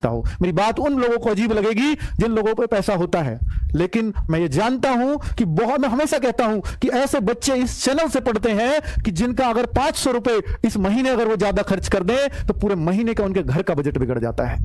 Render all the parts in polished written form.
देखता हो। मेरी बात उन लोगों को अजीब लगेगी जिन लोगों पे पैसा होता है, लेकिन मैं ये जानता हूं कि मैं हमेशा कहता हूं कि ऐसे बच्चे इस चैनल से पढ़ते हैं कि जिनका अगर 500 रुपए इस महीने अगर वो ज्यादा खर्च कर दें तो पूरे महीने का उनके घर का बजट बिगड़ जाता है।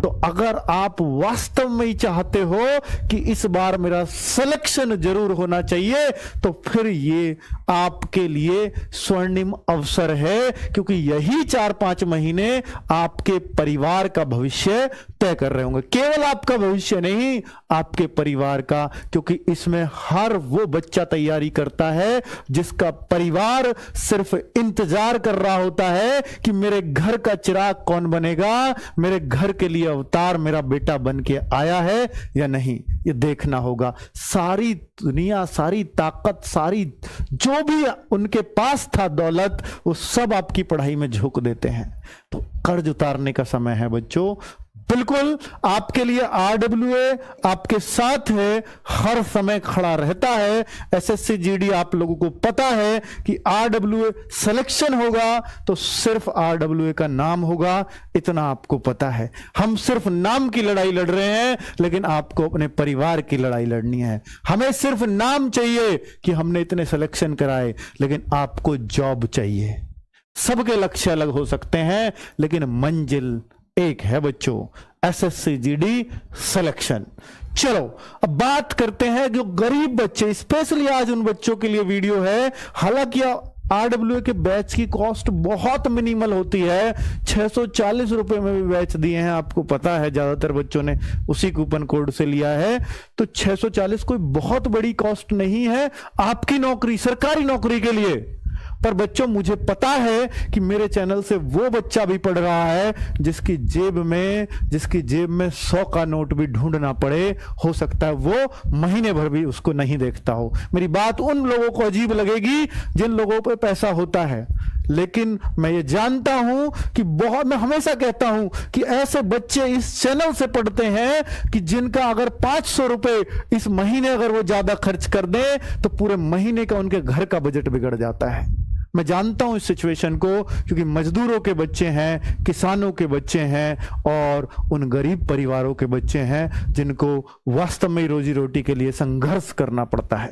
तो अगर आप वास्तव में ही चाहते हो कि इस बार मेरा सिलेक्शन जरूर होना चाहिए, तो फिर ये आपके लिए स्वर्णिम अवसर है, क्योंकि यही 4-5 महीने आपके परिवार का भविष्य तय कर रहे होंगे। केवल आपका भविष्य नहीं, आपके परिवार का, क्योंकि इसमें हर वो बच्चा तैयारी करता है जिसका परिवार सिर्फ इंतजार कर रहा होता है कि मेरे घर का चिराग कौन बनेगा, मेरे घर के लिए अवतार मेरा बेटा बन के आया है या नहीं, ये देखना होगा। सारी दुनिया, सारी ताकत, सारी जो भी उनके पास था दौलत, वो सब आपकी पढ़ाई में झोंक देते हैं। तो कर्ज उतारने का समय है बच्चों। बिल्कुल आपके लिए RWA आपके साथ है, हर समय खड़ा रहता है। SSC GD आप लोगों को पता है कि RWA सिलेक्शन होगा तो सिर्फ RWA का नाम होगा, इतना आपको पता है। हम सिर्फ नाम की लड़ाई लड़ रहे हैं, लेकिन आपको अपने परिवार की लड़ाई लड़नी है। हमें सिर्फ नाम चाहिए कि हमने इतने सिलेक्शन कराए, लेकिन आपको जॉब चाहिए। सबके लक्ष्य अलग हो सकते हैं, लेकिन मंजिल एक है बच्चों, SSC GD सिलेक्शन। चलो अब बात करते हैं जो गरीब बच्चे, स्पेशली आज उन बच्चों के लिए वीडियो है। हालांकि RWA के बैच की कॉस्ट बहुत मिनिमल होती है, 640 रुपए में भी बैच दिए हैं, आपको पता है ज्यादातर बच्चों ने उसी कूपन कोड से लिया है। तो 640 कोई बहुत बड़ी कॉस्ट नहीं है आपकी नौकरी, सरकारी नौकरी के लिए। पर बच्चों मुझे पता है कि मेरे चैनल से वो बच्चा भी पढ़ रहा है जिसकी जेब में 100 का नोट भी ढूंढना पड़े, हो सकता है वो महीने भर भी उसको नहीं देखता हो। मेरी बात उन लोगों को अजीब लगेगी जिन लोगों पे पैसा होता है, लेकिन मैं ये जानता हूं कि मैं हमेशा कहता हूं कि ऐसे बच्चे इस चैनल से पढ़ते हैं कि जिनका अगर 500 रुपए इस महीने अगर वो ज्यादा खर्च कर दें तो पूरे महीने का उनके घर का बजट बिगड़ जाता है। मैं जानता हूं इस सिचुएशन को, क्योंकि मजदूरों के बच्चे हैं, किसानों के बच्चे हैं और उन गरीब परिवारों के बच्चे हैं जिनको वास्तव में रोजी रोटी के लिए संघर्ष करना पड़ता है।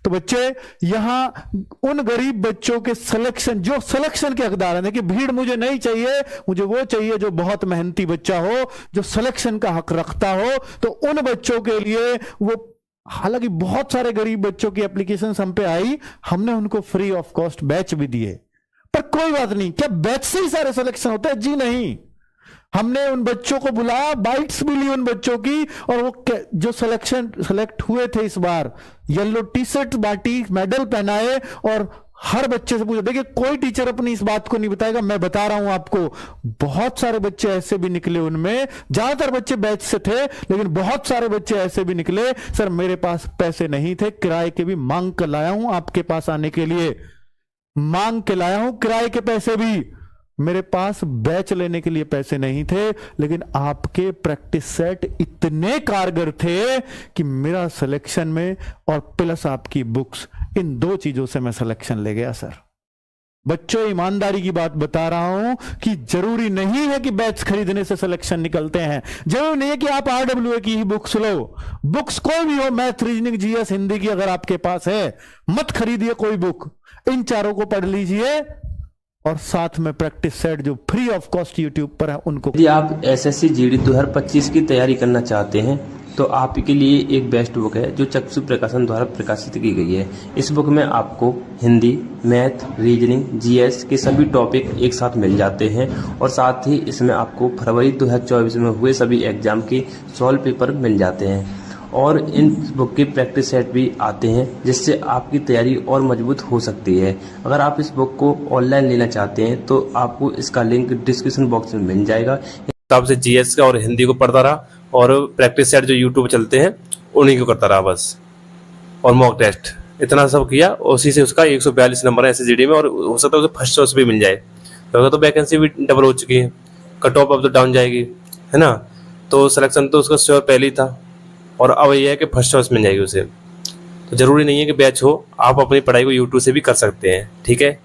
तो बच्चे यहां उन गरीब बच्चों के जो सिलेक्शन के हकदार हैं, देखिए भीड़ मुझे नहीं चाहिए, मुझे वो चाहिए जो बहुत मेहनती बच्चा हो, जो सिलेक्शन का हक रखता हो। तो उन बच्चों के लिए वो, हालांकि बहुत सारे गरीब बच्चों की एप्लीकेशन हम पे आई, हमने उनको फ्री ऑफ कॉस्ट बैच भी दिए। पर कोई बात नहीं, क्या बैच से ही सारे सिलेक्शन होते हैं? जी नहीं, हमने उन बच्चों को बुलाया, बाइट्स भी ली उन बच्चों की, और वो जो सेलेक्ट हुए थे इस बार, येलो टी शर्ट बांटी, मेडल पहनाए, और हर बच्चे से पूछा। देखिए कोई टीचर अपनी इस बात को नहीं बताएगा, मैं बता रहा हूं आपको। बहुत सारे बच्चे ऐसे भी निकले, उनमें ज्यादातर बच्चे बैच से थे, लेकिन बहुत सारे बच्चे ऐसे भी निकले, सर मेरे पास पैसे नहीं थे, किराए के भी मांग कर लाया हूं आपके पास आने के लिए, मांग के लाया हूं किराए के पैसे भी, मेरे पास बैच लेने के लिए पैसे नहीं थे, लेकिन आपके प्रैक्टिस सेट इतने कारगर थे कि मेरा सिलेक्शन में, और प्लस आपकी बुक्स, इन 2 चीजों से मैं सिलेक्शन ले गया सर। बच्चों ईमानदारी की बात बता रहा हूं कि जरूरी नहीं है कि बैच खरीदने से सिलेक्शन निकलते हैं, जरूरी नहीं है कि आप RWA की ही बुक्स लो। बुक्स कोई भी हो, मैथ, रीजनिंग, GS, हिंदी की अगर आपके पास है, मत खरीदिए कोई बुक, इन 4 को पढ़ लीजिए, और साथ में प्रैक्टिस सेट जो फ्री ऑफ कॉस्ट यूट्यूब पर है उनको। यदि आप SSC GD 2025 की तैयारी करना चाहते हैं तो आपके लिए एक बेस्ट बुक है जो चक्षु प्रकाशन द्वारा प्रकाशित की गई है। इस बुक में आपको हिंदी, मैथ, रीजनिंग, GS के सभी टॉपिक एक साथ मिल जाते हैं, और साथ ही इसमें आपको फरवरी 2024 में हुए सभी एग्जाम के सॉल्व पेपर मिल जाते हैं, और इन बुक के प्रैक्टिस सेट भी आते हैं जिससे आपकी तैयारी और मजबूत हो सकती है। अगर आप इस बुक को ऑनलाइन लेना चाहते हैं तो आपको इसका लिंक डिस्क्रिप्शन बॉक्स में मिल जाएगा। तब से GS का और हिंदी को पढ़ता रहा, और प्रैक्टिस सेट जो यूट्यूब चलते हैं उन्हीं को करता रहा बस, और मॉक टेस्ट इतना सब किया, उसी से उसका 142 नंबर है SSC GD में, और हो सकता है उसे फर्स्ट चॉइस भी मिल जाए। तो वैकेंसी भी डबल हो चुकी है, कट ऑफ अब तो डाउन जाएगी, है ना। तो सिलेक्शन तो उसका श्योर पहले ही था, और अब यह है कि फर्स्ट चॉइस मिल जाएगी उसे। तो जरूरी नहीं है कि बैच हो, आप अपनी पढ़ाई को यूट्यूब से भी कर सकते हैं, ठीक है।